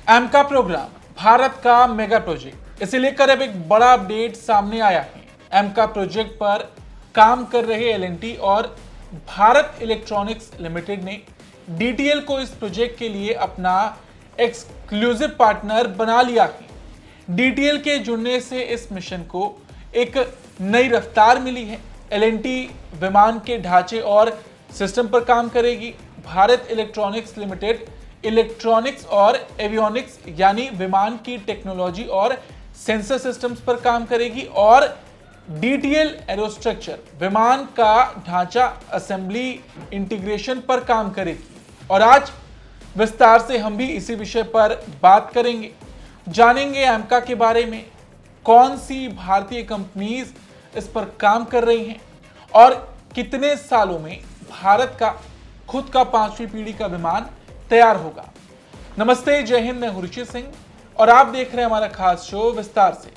एमका programme Bharat का mega project, इसे लेकर अब एक बड़ा अपडेट सामने आया है। एमका प्रोजेक्ट पर काम कर रहे एल&टी और भारत इलेक्ट्रॉनिक्स लिमिटेड ने डीटीएल को इस प्रोजेक्ट के लिए अपना एक्सक्लूसिव पार्टनर बना लिया है। डीटीएल के जुड़ने से इस मिशन को एक नई रफ्तार मिली है। एल&टी विमान के ढांचे और सिस्टम पर काम करेगी। भारत इलेक्ट्रॉनिक्स लिमिटेड इलेक्ट्रॉनिक्स और एवियोनिक्स यानी विमान की टेक्नोलॉजी और सेंसर सिस्टम्स पर काम करेगी और डीटीएल एरोस्ट्रक्चर विमान का ढांचा असेंबली इंटीग्रेशन पर काम करेगी। और आज विस्तार से हम भी इसी विषय पर बात करेंगे, जानेंगे एमका के बारे में, कौन सी भारतीय कंपनीज इस पर काम कर रही हैं और कितने सालों में भारत का खुद का 5वीं पीढ़ी का विमान तैयार होगा। नमस्ते, जय हिंद, मैं ऋषि सिंह और आप देख रहे हैं हमारा खास शो विस्तार से।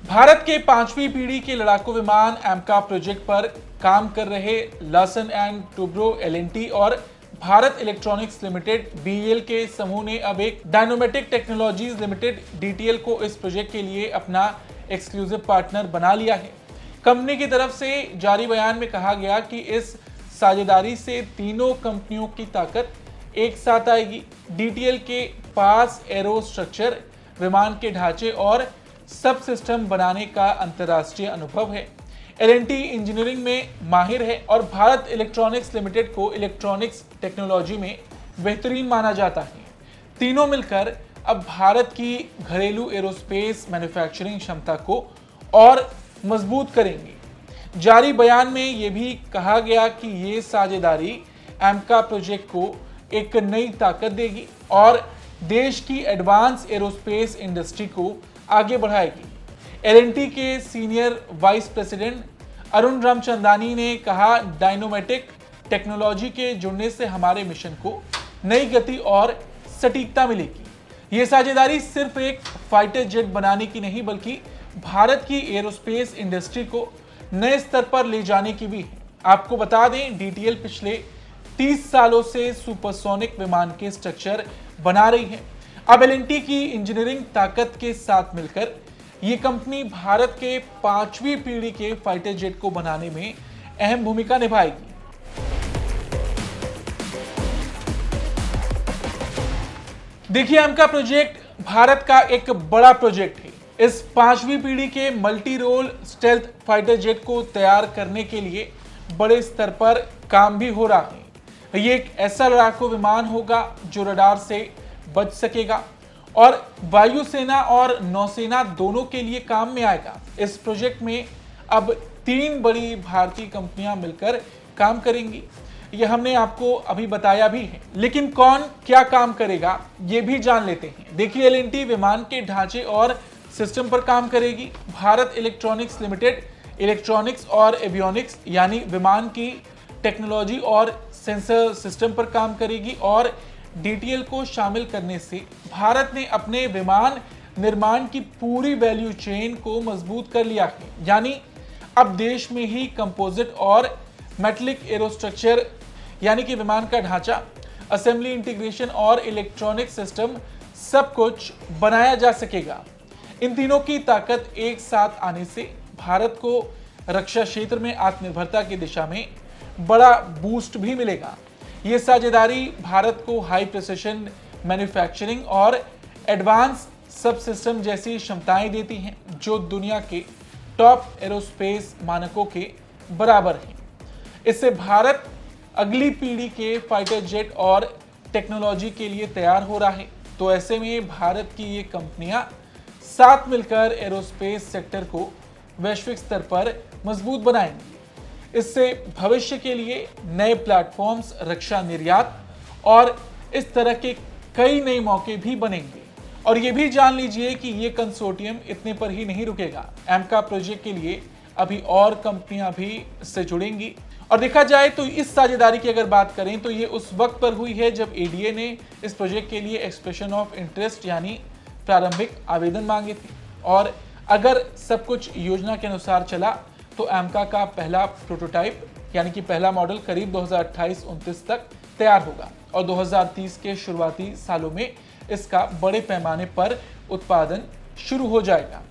भारत के 5वीं पीढ़ी के लड़ाकू विमान एमका प्रोजेक्ट पर काम कर रहे लार्सन एंड टुब्रो एल&टी और भारत इलेक्ट्रॉनिक्स लिमिटेड बीईएल के समूह ने अब एक डायनोमेटिक टेक्नोलॉजीज लिमिटेड डीटीएल को इस प्रोजेक्ट के लिए अपना एक्सक्लूसिव पार्टनर बना लिया है। कंपनी की तरफ से जारी बयान में कहा गया कि इस साझेदारी से तीनों कंपनियों की ताकत एक साथ आएगी। डीटीएल के पास एरो स्ट्रक्चर, विमान के ढांचे और सब सिस्टम बनाने का अंतर्राष्ट्रीय अनुभव है। एल&टी इंजीनियरिंग में माहिर है और भारत इलेक्ट्रॉनिक्स लिमिटेड को इलेक्ट्रॉनिक्स टेक्नोलॉजी में बेहतरीन माना जाता है। तीनों मिलकर अब भारत की घरेलू एरोस्पेस मैन्युफैक्चरिंग क्षमता को और मजबूत करेंगे। जारी बयान में यह भी कहा गया कि ये साझेदारी एमका प्रोजेक्ट को एक नई ताकत देगी और देश की एडवांस एरोस्पेस इंडस्ट्री को आगे बढ़ाएगी। एल&टी के senior vice president Arun Ramchandani ने कहा, डायनोमेटिक टेक्नोलॉजी के जुड़ने से हमारे मिशन को नई गति और सटीकता मिलेगी। ये साझेदारी सिर्फ एक फाइटर जेट बनाने की नहीं बल्कि भारत की एरोस्पेस इंडस्ट्री को नए स्तर पर ले जाने की भी है। आपको बता दें, डीटीएल पिछले 30 सालों से सुपरसोनिक विमान के स्ट्रक्चर बना रही है। अब एल&टी की इंजीनियरिंग ताकत के साथ मिलकर ये कंपनी भारत के 5वीं पीढ़ी के फाइटर जेट को बनाने में अहम भूमिका निभाएगी। देखिए, एमका प्रोजेक्ट भारत का एक बड़ा प्रोजेक्ट है। इस 5वीं पीढ़ी के multi role stealth fighter jet को तैयार करने के लिए बड़े स्तर पर काम भी हो रहा है। ये एक ऐसा लड़ाकू विमान होगा जो रडार से बच सकेगा और वायुसेना और नौसेना दोनों के लिए काम में आएगा। इस प्रोजेक्ट में अब 3 बड़ी भारतीय कंपनियां मिलकर काम करेंगी। यह हमने आपको अभी बताया भी है, लेकिन कौन क्या काम करेगा ये भी जान लेते हैं। देखिए, एल&टी विमान के ढांचे और सिस्टम पर काम करेगी। भारत इलेक्ट्रॉनिक्स लिमिटेड इलेक्ट्रॉनिक्स और एवियोनिक्स यानी विमान की टेक्नोलॉजी और सेंसर सिस्टम पर काम करेगी और डीटीएल को शामिल करने से भारत ने अपने विमान निर्माण की पूरी वैल्यू चेन को मजबूत कर लिया है। यानी अब देश में ही कंपोजिट और मेटलिक एरोस्ट्रक्चर यानी कि विमान का ढांचा, असेंबली इंटीग्रेशन और इलेक्ट्रॉनिक सिस्टम सब कुछ बनाया जा सकेगा। इन तीनों की ताकत एक साथ आने से भारत को रक्षा क्षेत्र में आत्मनिर्भरता की दिशा में बड़ा बूस्ट भी मिलेगा। ये साझेदारी भारत को हाई प्रिसिशन मैन्युफैक्चरिंग और एडवांस सब सिस्टम जैसी क्षमताएं देती हैं जो दुनिया के टॉप एरोस्पेस मानकों के बराबर हैं। इससे भारत अगली पीढ़ी के फाइटर जेट और टेक्नोलॉजी के लिए तैयार हो रहा है। तो ऐसे में भारत की ये कंपनियां साथ मिलकर एरोस्पेस सेक्टर को वैश्विक स्तर पर मजबूत बनाएंगी। इससे भविष्य के लिए नए प्लेटफॉर्म्स, रक्षा निर्यात और इस तरह के कई नए मौके भी बनेंगे। और ये भी जान लीजिए कि ये कंसोर्टियम इतने पर ही नहीं रुकेगा। एमका प्रोजेक्ट के लिए अभी और कंपनियां भी इससे जुड़ेंगी। और देखा जाए तो इस साझेदारी की अगर बात करें तो ये उस वक्त पर हुई है जब एडीए ने इस प्रोजेक्ट के लिए एक्सप्रेशन ऑफ इंटरेस्ट यानी प्रारंभिक आवेदन मांगे थे। और अगर सब कुछ योजना के अनुसार चला तो एमका का पहला प्रोटोटाइप यानी कि पहला मॉडल करीब 2028-29 तक तैयार होगा और 2030 के शुरुआती सालों में इसका बड़े पैमाने पर उत्पादन शुरू हो जाएगा।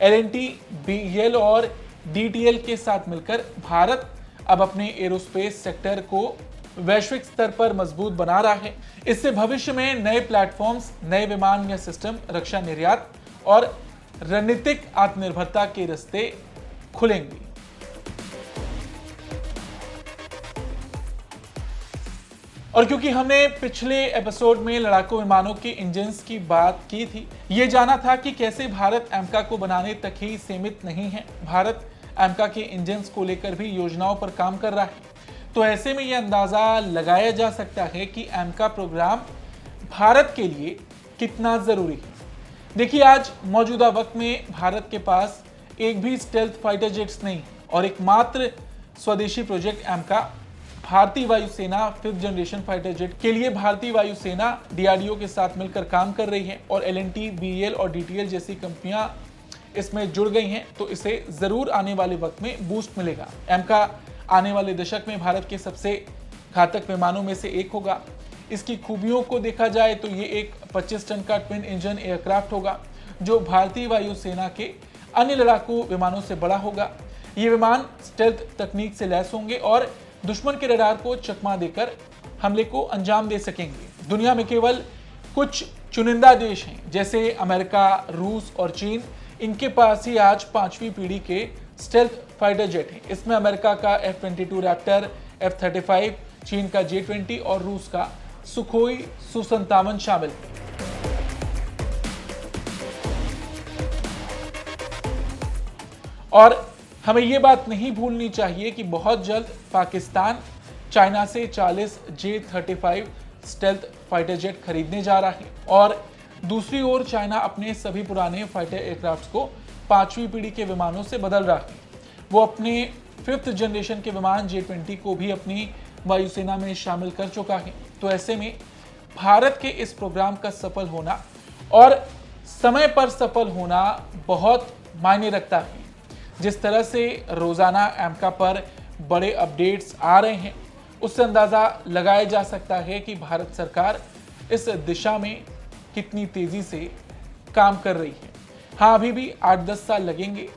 L&T, BEL और DTL के साथ मिलकर भारत अब अपने एरोस्पेस सेक्टर को वैश्विक स्तर पर मजबूत बना रहा है। इससे भविष्य में नए प्लेटफॉर्म्स, नए विमान या सिस्टम, रक्षा निर्यात और रणनीतिक आत्मनिर्भरता के रास्ते खुलेंगे। और क्योंकि हमने पिछले एपिसोड में लड़ाकू विमानों के इंजन्स की बात की थी, ये जाना था कि कैसे भारत एमका को बनाने तक ही सीमित नहीं है, भारत एमका के इंजन्स को लेकर भी योजनाओं पर काम कर रहा है। तो ऐसे में ये अंदाजा लगाया जा सकता है कि एमका प्रोग्राम भारत के लिए कितना जरूरी है। देखिए, आज मौजूदा वक्त में भारत के पास एक भी स्टेल्थ फाइटर जेट्स नहीं और एकमात्र स्वदेशी प्रोजेक्ट एमका भारतीय वायुसेना 5th जनरेशन फाइटर जेट के लिए भारतीय वायुसेना DRDO के साथ मिलकर काम कर रही है और L&T, BEL और DTL जैसी कंपनियां इसमें जुड़ गई हैं, तो इसे जरूर आने वाले वक्त में बूस्ट मिलेगा। एमका आने वाले दशक में भारत के सबसे घातक विमानों में से एक होगा। इसकी खूबियों को देखा जाए तो ये एक 25 टन का ट्विन इंजन एयरक्राफ्ट होगा जो भारतीय वायुसेना के अन्य लड़ाकू विमानों से बड़ा होगा। ये विमान स्टेल्थ तकनीक से लैस होंगे और दुश्मन के रडार को चकमा देकर हमले को अंजाम दे सकेंगे। दुनिया में केवल कुछ चुनिंदा देश हैं जैसे अमेरिका, रूस और चीन, इनके पास ही आज 5वीं पीढ़ी के स्टेल्थ फाइटर जेट हैं। इसमें अमेरिका का F-22 रैप्टर, F-35, चीन का J-20 और रूस का सुखोई Su-57 शामिल है। और हमें ये बात नहीं भूलनी चाहिए कि बहुत जल्द पाकिस्तान चाइना से 40 J-35 स्टेल्थ फाइटर जेट खरीदने जा रहा है और दूसरी ओर चाइना अपने सभी पुराने फाइटर एयरक्राफ्ट को 5वीं पीढ़ी के विमानों से बदल रहा है। वो अपने 5th जनरेशन के विमान J-20 को भी अपनी वायुसेना में शामिल कर चुका है। तो ऐसे में भारत के इस प्रोग्राम का सफल होना और समय पर सफल होना बहुत मायने रखता है। जिस तरह से रोजाना एमका पर बड़े अपडेट्स आ रहे हैं, उससे अंदाजा लगाया जा सकता है कि भारत सरकार इस दिशा में कितनी तेजी से काम कर रही है। हाँ, अभी भी 8-10 साल लगेंगे,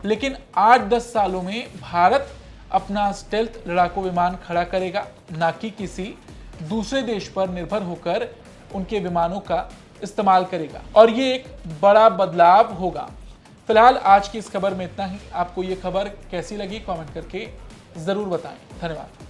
लेकिन 8-10 सालों में भारत अपना स्टेल्थ लड़ाकू विमान खड़ा करेगा, ना कि किसी दूसरे देश पर निर्भर होकर उनके विमानों का इस्तेमाल करेगा और ये एक बड़ा बदलाव होगा। फिलहाल आज की इस खबर में इतना ही। आपको ये खबर कैसी लगी कमेंट करके जरूर बताएं। धन्यवाद।